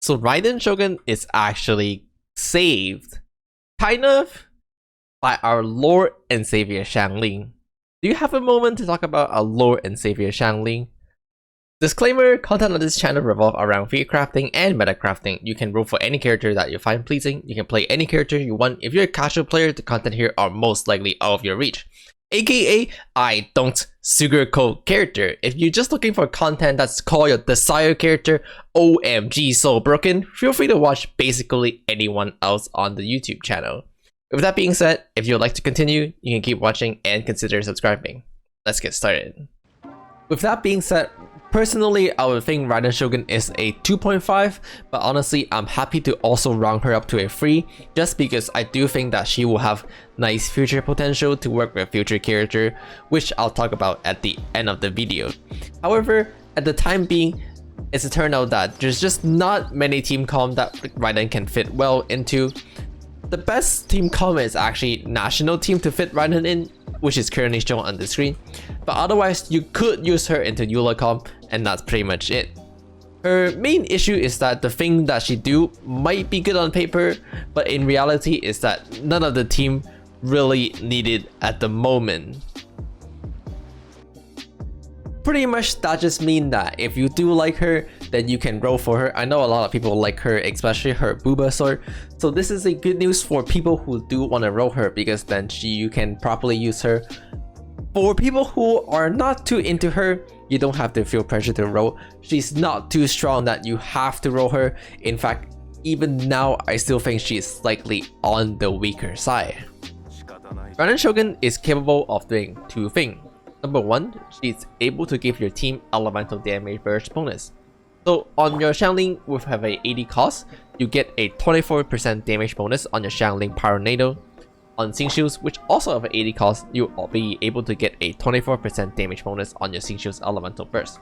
So Raiden Shogun is actually saved, kind of, by our Lord and Savior Xiangling. Do you have a moment to talk about our Lord and Savior Xiangling? Disclaimer, content on this channel revolve around field crafting and meta crafting. You can roll for any character that you find pleasing. You can play any character you want. If you're a casual player, the content here are most likely out of your reach. AKA, I don't sugarcoat character. If you're just looking for content that's called your desired character, OMG so broken, feel free to watch basically anyone else on the YouTube channel. With that being said, if you would like to continue, you can keep watching and consider subscribing. Let's get started. With that being said, personally, I would think Raiden Shogun is a 2.5, but honestly, I'm happy to also round her up to a 3, just because I do think that she will have nice future potential to work with future character, which I'll talk about at the end of the video. However, at the time being, it's turned out that there's just not many team comp that Raiden can fit well into. The best team comp is actually national team to fit Raiden in, which is currently shown on the screen, but otherwise you could use her into EULA comp, and that's pretty much it. Her main issue is that the thing that she do might be good on paper, but in reality is that none of the team really need it at the moment. Pretty much that just means that if you do like her, then you can roll for her. I know a lot of people like her, especially her Booba sword. So this is a good news for people who do want to roll her, because then you can properly use her. For people who are not too into her, you don't have to feel pressure to roll. She's not too strong that you have to roll her. In fact, even now, I still think she is slightly on the weaker side. Raiden Shogun is capable of doing two things. Number one, she's able to give your team elemental damage burst bonus. So on your Xiangling with have a 80 cost, you get a 24% damage bonus on your Xiangling Pyronado. On Xingqiu's, which also have an 80 cost, you'll be able to get a 24% damage bonus on your Xingqiu's elemental burst.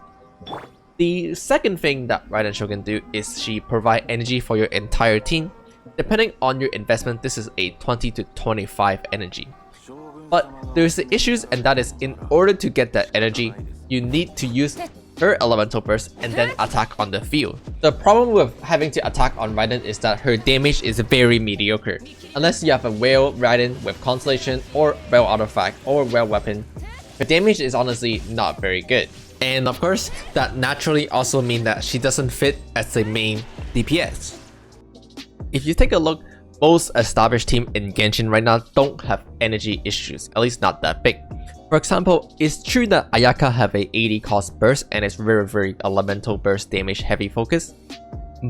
The second thing that Raiden Shogun do is she provide energy for your entire team. Depending on your investment, this is a 20 to 25 energy. But there's the issues, and that is in order to get that energy, you need to use her elemental burst and then attack on the field. The problem with having to attack on Raiden is that her damage is very mediocre. Unless you have a whale Raiden with constellation or whale artifact or whale weapon, her damage is honestly not very good. And of course, that naturally also means that she doesn't fit as a main DPS. If you take a look, most established team in Genshin right now don't have energy issues, at least not that big. For example, it's true that Ayaka have a 80 cost burst and it's very elemental burst damage heavy focus,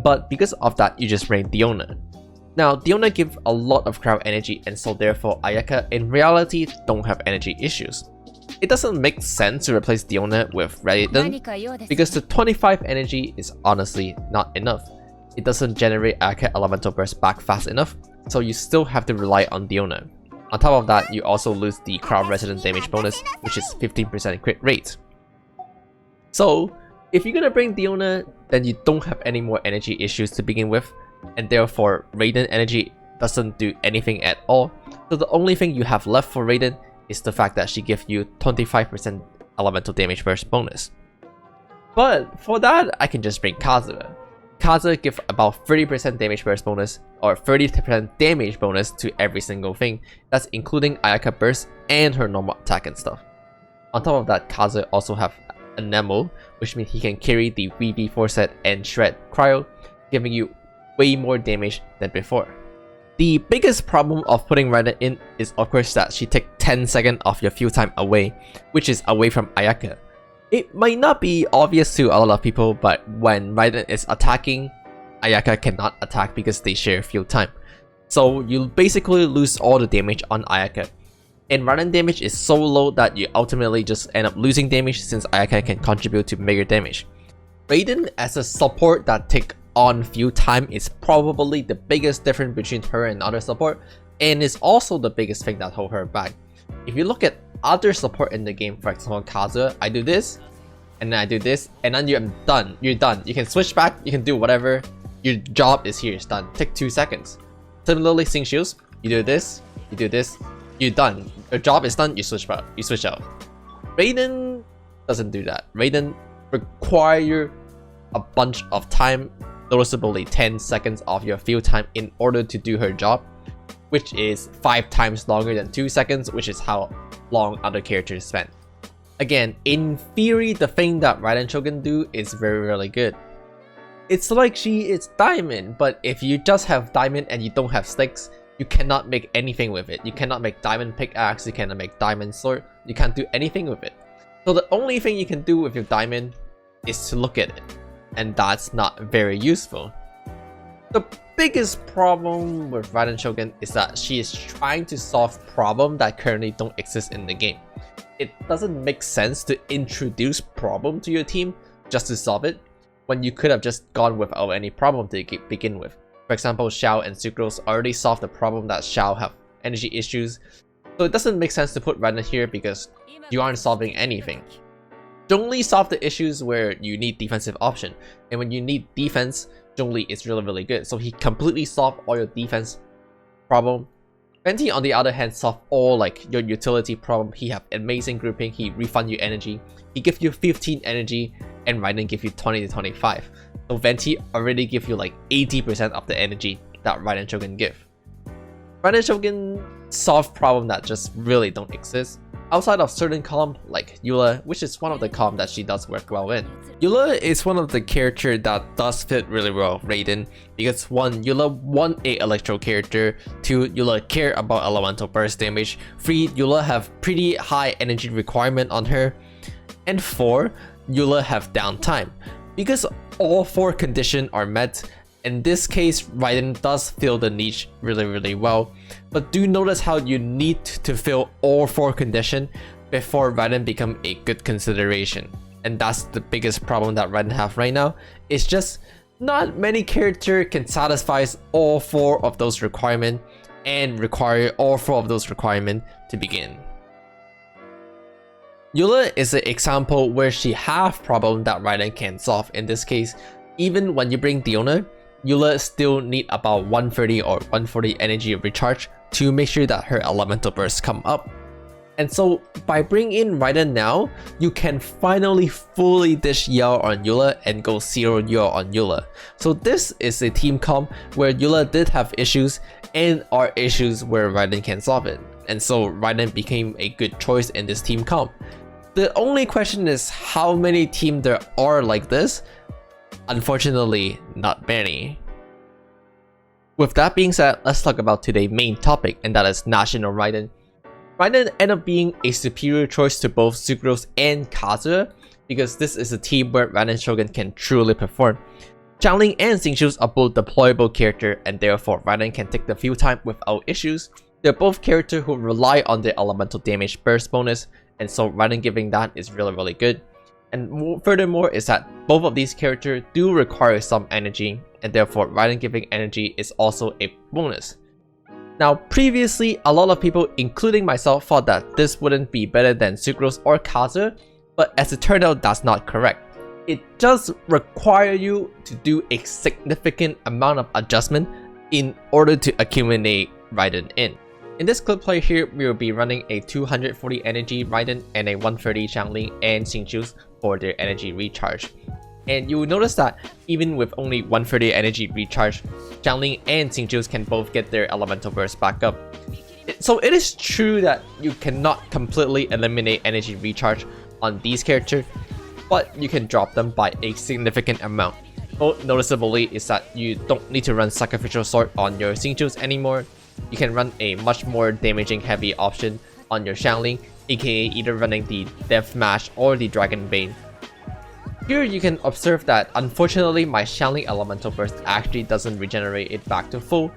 but because of that you just bring Diona. Now Diona gives a lot of crowd energy, and so therefore Ayaka in reality don't have energy issues. It doesn't make sense to replace Diona with Raiden, because the 25 energy is honestly not enough. It doesn't generate Ayaka elemental burst back fast enough, so you still have to rely on Diona. On top of that, you also lose the crowd resident damage bonus, which is 15% crit rate. So if you're gonna bring Diona, then you don't have any more energy issues to begin with, and therefore Raiden energy doesn't do anything at all. So the only thing you have left for Raiden is the fact that she gives you 25% elemental damage burst bonus. But for that, I can just bring Kazuha. Kazuha gives about 30% damage burst bonus, or 30% damage bonus to every single thing. That's including Ayaka burst and her normal attack and stuff. On top of that, Kazuha also have a Nemo, which means he can carry the VB4 set and Shred Cryo, giving you way more damage than before. The biggest problem of putting Raiden in is of course that she takes 10 seconds of your field time away, which is away from Ayaka. It might not be obvious to a lot of people, but when Raiden is attacking, Ayaka cannot attack because they share field time. So you basically lose all the damage on Ayaka. And Raiden damage is so low that you ultimately just end up losing damage, since Ayaka can contribute to bigger damage. Raiden as a support that take on field time is probably the biggest difference between her and other support, and is also the biggest thing that hold her back. If you look at other support in the game, for example Kazuha, I do this, and then I do this, and then you're done. You're done. You can switch back, you can do whatever. Your job is here, it's done. Take 2 seconds. Similarly, Xingqiu's, you do this, you're done. Your job is done, you switch back, you switch out. Raiden doesn't do that. Raiden require a bunch of time noticeably 10 seconds of your field time in order to do her job, which is 5 times longer than 2 seconds, which is how long other characters spend. Again, in theory, the thing that Raiden can do is very good. It's like she is diamond, but if you just have diamond and you don't have sticks, you cannot make anything with it. You cannot make diamond pickaxe, you cannot make diamond sword, you can't do anything with it. So the only thing you can do with your diamond is to look at it, and that's not very useful. The biggest problem with Raiden Shogun is that she is trying to solve problems that currently don't exist in the game. It doesn't make sense to introduce problem to your team just to solve it, when you could have just gone without any problem to begin with. For example, Xiao and Sucrose already solved the problem that Xiao have energy issues, so it doesn't make sense to put Raiden here because you aren't solving anything. Zhongli solved the issues where you need defensive option, and when you need defense, Zhongli is really good, so he completely solved all your defense problem. Venti on the other hand solved all like your utility problem. He have amazing grouping, he refund you energy, he give you 15 energy, and Raiden give you 20 to 25. So Venti already give you like 80% of the energy that Raiden Shogun give. Raiden Shogun solve problem that just really don't exist outside of certain column like EULA, which is one of the column that she does work well in. EULA is one of the character that does fit really well Raiden, because 1. EULA a electro character, 2. EULA care about elemental burst damage, 3. EULA have pretty high energy requirement on her, and 4. EULA have downtime. Because all 4 conditions are met, in this case Raiden does fill the niche really well, but do notice how you need to fill all 4 conditions before Raiden become a good consideration. And that's the biggest problem that Raiden have right now. It's just not many characters can satisfy all 4 of those requirements and require all 4 of those requirements to begin. EULA is an example where she have problem that Raiden can solve. In this case, even when you bring Diona, EULA still need about 130 or 140 energy recharge to make sure that her elemental bursts come up. And so by bringing in Raiden now, you can finally fully dish Yao on EULA and go 0 Yao on EULA. So this is a team comp where EULA did have issues and are issues where Raiden can solve it. And so Raiden became a good choice in this team comp. The only question is how many teams there are like this. Unfortunately, not many. With that being said, let's talk about today's main topic, and that is National Raiden. Raiden ended up being a superior choice to both Sucrose and Kazuya, because this is a team where Raiden Shogun can truly perform. Xiangling and Xingqiu are both deployable characters, and therefore Raiden can take the field time without issues. They're both characters who rely on their elemental damage burst bonus, and so Raiden giving that is really good. And furthermore is that both of these characters do require some energy, and therefore Raiden giving energy is also a bonus. Now previously, a lot of people including myself thought that this wouldn't be better than Sucrose or Kazuya, but as it turned out that's not correct. It does require you to do a significant amount of adjustment in order to accumulate Raiden in. In this clip play here, we will be running a 240 energy Raiden and a 130 Xiangling and Xingqiu for their energy recharge. And you will notice that even with only 130 energy recharge, Xiangling and Xingqiu can both get their elemental burst back up. So it is true that you cannot completely eliminate energy recharge on these characters, but you can drop them by a significant amount. Most noticeably is that you don't need to run Sacrificial Sword on your Xingqiu anymore. You can run a much more damaging heavy option on your Xiangling, aka either running the Death Mash or the Dragon Bane. Here you can observe that unfortunately my Xiangling elemental burst actually doesn't regenerate it back to full,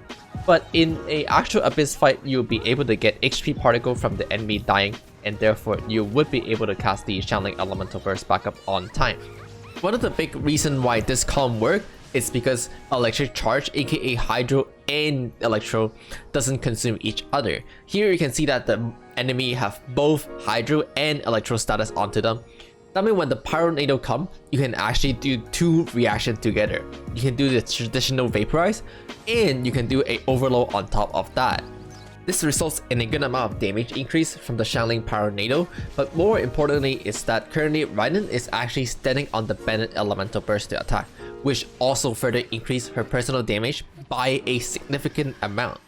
but in a actual Abyss fight you'll be able to get HP particle from the enemy dying, and therefore you would be able to cast the Xiangling elemental burst back up on time. One of the big reasons why this column works is because electric charge, aka Hydro and Electro, doesn't consume each other. Here you can see that the enemy have both Hydro and Electro status onto them. That means when the Pyronado come, you can actually do 2 reactions together. You can do the traditional Vaporize, and you can do a Overload on top of that. This results in a good amount of damage increase from the Xiangling Pyronado, but more importantly is that currently Raiden is actually standing on the Bennett elemental burst to attack, which also further increased her personal damage by a significant amount.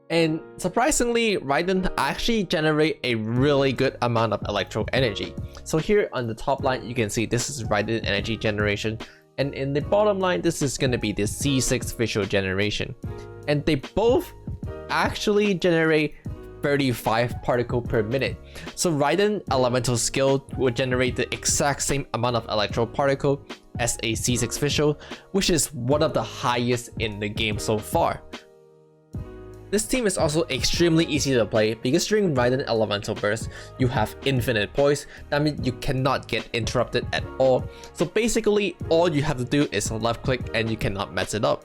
And surprisingly, Raiden actually generate a really good amount of electro energy. So here on the top line, you can see this is Raiden energy generation. And in the bottom line, this is going to be the C6 visual generation. And they both actually generate 35 particle per minute. So Raiden elemental skill will generate the exact same amount of electro particle as a C6 visual, which is one of the highest in the game so far. This team is also extremely easy to play because during Raiden Elemental Burst, you have infinite poise. That means you cannot get interrupted at all. So basically, all you have to do is left click and you cannot mess it up.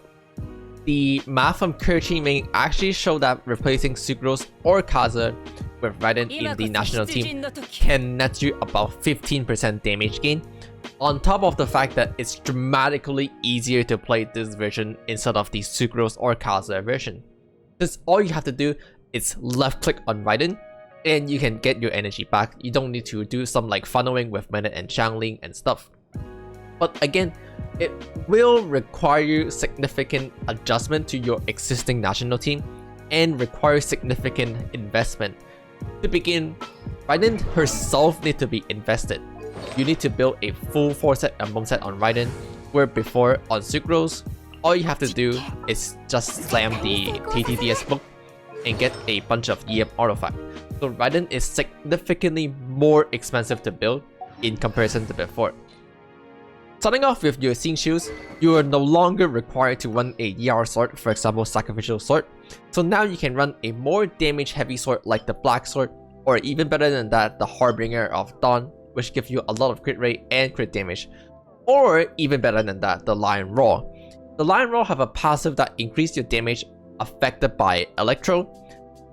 The math from Kirchi Ming actually showed that replacing Sucrose or Kazuha with Raiden in the national team can net you about 15% damage gain. On top of the fact that it's dramatically easier to play this version instead of the Sucrose or Kazuha version. Because all you have to do is left click on Raiden and you can get your energy back. You don't need to do some like funneling with Minute and Xiangling and stuff. But again, it will require significant adjustment to your existing national team and require significant investment. To begin, Raiden herself needs to be invested. You need to build a full 4-set and 1-set on Raiden, where before on Sucrose, all you have to do is just slam the TTDS book and get a bunch of EM artifact. So Raiden is significantly more expensive to build in comparison to before. Starting off with your Xing Shoes, you are no longer required to run a ER sword, for example Sacrificial Sword. So now you can run a more damage heavy sword like the Black Sword, or even better than that, the Harbinger of Dawn, which gives you a lot of crit rate and crit damage. Or even better than that, the Lion Roar. The Lion Roar have a passive that increases your damage affected by Electro,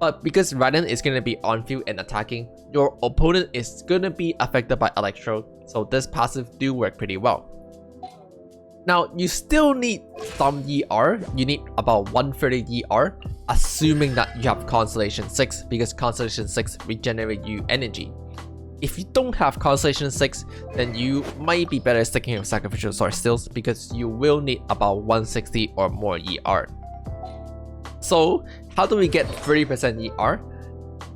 but because Raiden is going to be on field and attacking, your opponent is going to be affected by Electro, so this passive do work pretty well. Now, you still need some ER, you need about 130 ER, assuming that you have Constellation 6, because Constellation 6 regenerates you energy. If you don't have Constellation 6, then you might be better sticking with Sacrificial Sword stills because you will need about 160 or more ER. So, how do we get 30% ER?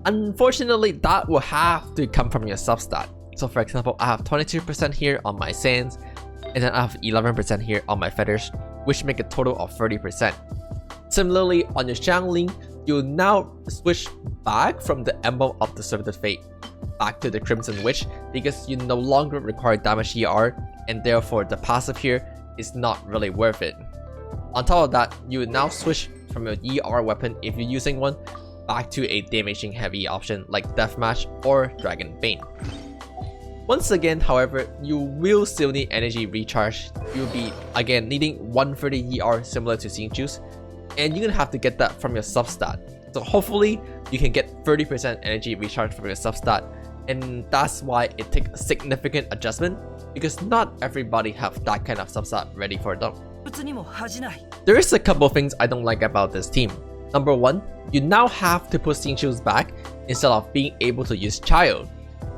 Unfortunately, that will have to come from your substat. So for example, I have 22% here on my Sands, and then I have 11% here on my Feathers, which make a total of 30%. Similarly, on your Xiangling, you'll now switch back from the Emblem of Disrupted Fate back to the Crimson Witch because you no longer require damage ER, and therefore the passive here is not really worth it. On top of that, you would now switch from your ER weapon if you're using one back to a damaging heavy option like Deathmatch or Dragon Bane. Once again, however, you will still need energy recharge. You'll be again needing 130 ER similar to Xing Juice, and you're gonna have to get that from your substat. So hopefully you can get 30% energy recharge from your substat, and that's why it takes a significant adjustment because not everybody have that kind of substat ready for them. There is a couple things I don't like about this team. Number one, you now have to put Xing Juice back instead of being able to use Child.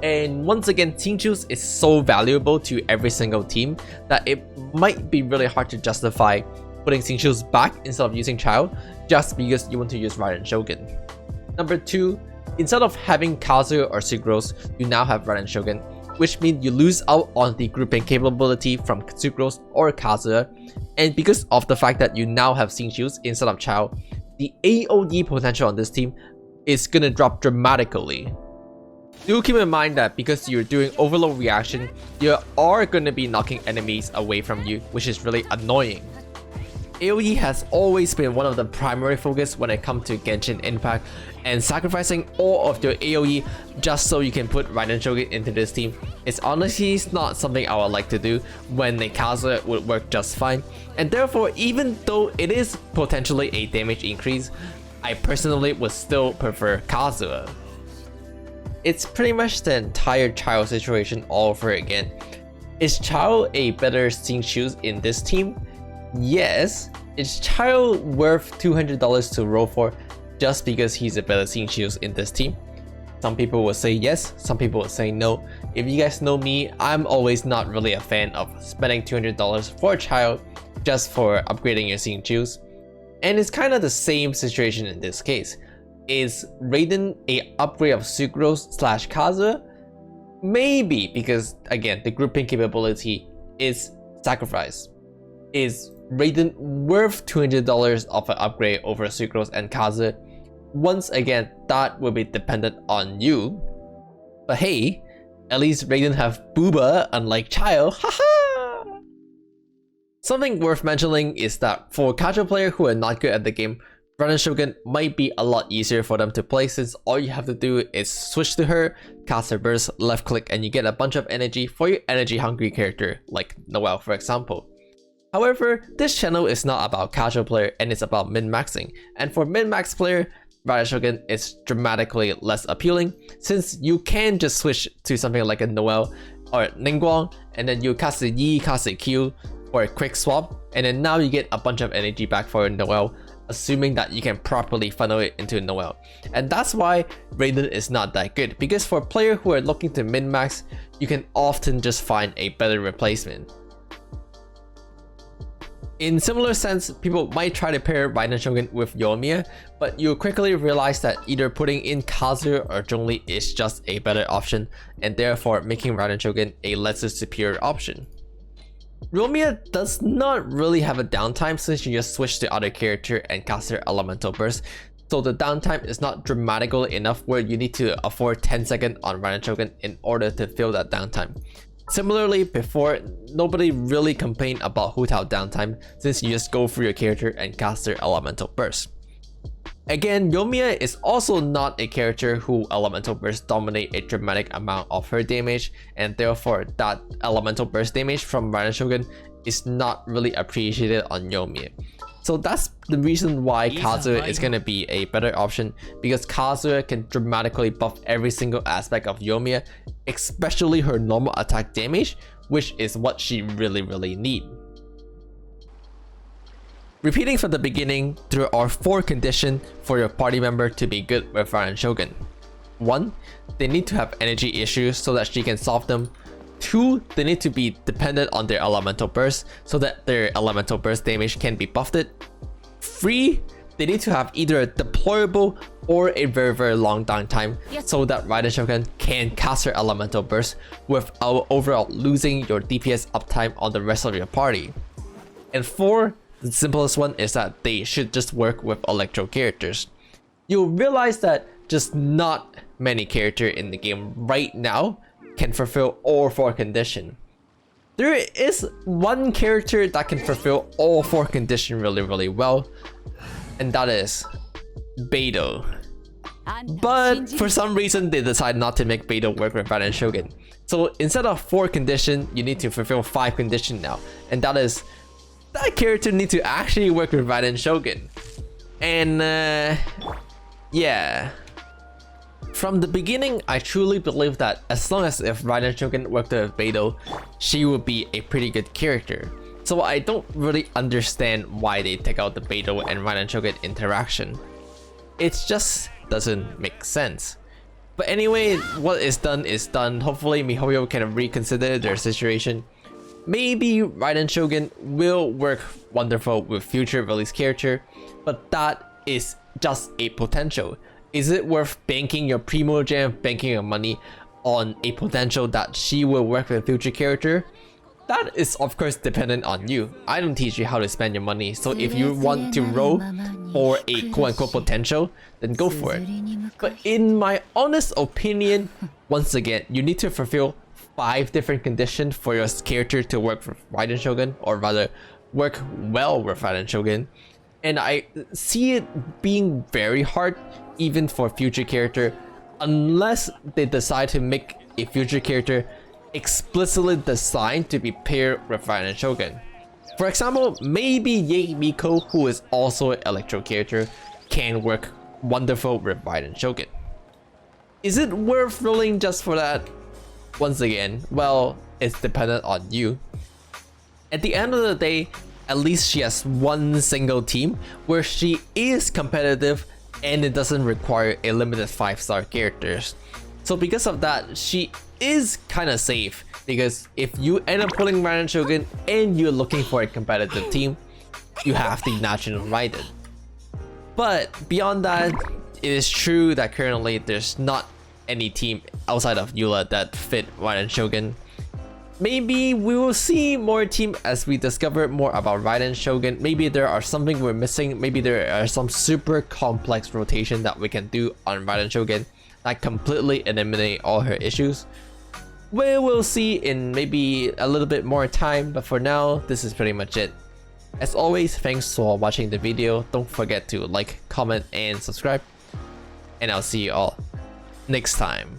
And once again, Xing Juice is so valuable to every single team that it might be really hard to justify putting Xing Juice back instead of using Child just because you want to use Raiden Shogun. Number two, instead of having Kazuha or Sucrose, you now have Raiden Shogun, which means you lose out on the grouping capability from Sucrose or Kazuha, and because of the fact that you now have Xing Juice instead of Child, the AoE potential on this team is gonna drop dramatically. Do keep in mind that because you're doing overload reaction, you are gonna be knocking enemies away from you, which is really annoying. AoE has always been one of the primary focus when it comes to Genshin Impact, and sacrificing all of your AoE just so you can put Raiden Shogun into this team is honestly not something I would like to do when the Kazuha would work just fine, and therefore even though it is potentially a damage increase, I personally would still prefer Kazuha. It's pretty much the entire Child situation all over again. Is Child a better Xing Shoes in this team? Yes. Is Child worth $200 to roll for just because he's a better Xing Shoes in this team? Some people will say yes, some people will say no. If you guys know me, I'm always not really a fan of spending $200 for a child just for upgrading your scene juice. And it's kind of the same situation in this case. Is Raiden a upgrade of Sucrose / Kazuya? Maybe, because again, the grouping capability is sacrificed. Is Raiden worth $200 of an upgrade over Sucrose and Kazuya? Once again, that will be dependent on you. But hey, at least Raiden have Booba unlike Child, haha! Something worth mentioning is that for casual players who are not good at the game, Raiden Shogun might be a lot easier for them to play, since all you have to do is switch to her, cast her burst, left click, and you get a bunch of energy for your energy hungry character, like Noelle for example. However, this channel is not about casual player and it's about min-maxing, and for min-max player, Raiden Shogun is dramatically less appealing, since you can just switch to something like a Noelle or Ningguang, and then you cast a Yi, cast a Q, or a quick swap, and then now you get a bunch of energy back for your Noelle, assuming that you can properly funnel it into Noelle. And that's why Raiden is not that good, because for players who are looking to min-max, you can often just find a better replacement. In similar sense, people might try to pair Raiden Shogun with Yoimiya, but you'll quickly realize that either putting in Kazuya or Zhongli is just a better option, and therefore making Raiden Shogun a lesser superior option. Yoimiya does not really have a downtime, since you just switch to other character and cast her elemental burst, so the downtime is not dramatical enough where you need to afford 10 seconds on Raiden Shogun in order to fill that downtime. Similarly, before, nobody really complained about Hu Tao downtime, since you just go through your character and cast their elemental burst. Again, Yoimiya is also not a character who elemental burst dominate a dramatic amount of her damage, and therefore that elemental burst damage from Raiden Shogun is not really appreciated on Yoimiya. So that's the reason why Kazuya is going to be a better option, because Kazuya can dramatically buff every single aspect of Yoimiya, especially her normal attack damage, which is what she really needs. Repeating from the beginning, there are 4 conditions for your party member to be good with Raiden Shogun. 1. They need to have energy issues so that she can solve them. 2. They need to be dependent on their elemental burst so that their elemental burst damage can be buffed. 3. They need to have either a deployable or a very long downtime so that Raiden Shogun can cast her elemental burst without overall losing your DPS uptime on the rest of your party. And 4. The simplest one is that they should just work with electro characters. You'll realize that just not many characters in the game right now can fulfill all 4 conditions. There is one character that can fulfill all 4 conditions really well, and that is Baal. But for some reason they decided not to make Baal work with Raiden Shogun. So instead of 4 conditions, you need to fulfill 5 conditions now, and that is that character needs to actually work with Raiden Shogun. And yeah. From the beginning, I truly believe that as long as if Raiden Shogun worked with Baal, she would be a pretty good character. So I don't really understand why they take out the Baal and Raiden Shogun interaction. It just doesn't make sense. But anyway, what is done is done. Hopefully MiHoYo can reconsider their situation. Maybe Raiden Shogun will work wonderful with future release character, but that is just a potential. Is it worth banking your Primogem, banking your money on a potential that she will work with future character? That is of course dependent on you. I don't teach you how to spend your money, so if you want to roll for a quote-unquote potential, then go for it. But in my honest opinion, once again, you need to fulfill 5 different conditions for your character to work with Raiden Shogun, or rather work well with Raiden Shogun. And I see it being very hard even for future character, unless they decide to make a future character explicitly designed to be paired with Raiden Shogun. For example, maybe Ye Miko, who is also an electro character, can work wonderful with Raiden Shogun. Is it worth rolling just for that? Once again, well, it's dependent on you. At the end of the day, at least she has one single team where she is competitive and it doesn't require a limited 5-star characters. So because of that, she is kind of safe, because if you end up pulling Raiden Shogun and you're looking for a competitive team, you have the National Raiden. But beyond that, it is true that currently there's not any team outside of EULA that fit Raiden Shogun. Maybe we will see more team as we discover more about Raiden Shogun. Maybe there are something we're missing. Maybe there are some super complex rotation that we can do on Raiden Shogun that completely eliminate all her issues. We will see in maybe a little bit more time, but for now, this is pretty much it. As always, thanks for watching the video. Don't forget to like, comment, and subscribe. And I'll see you all next time.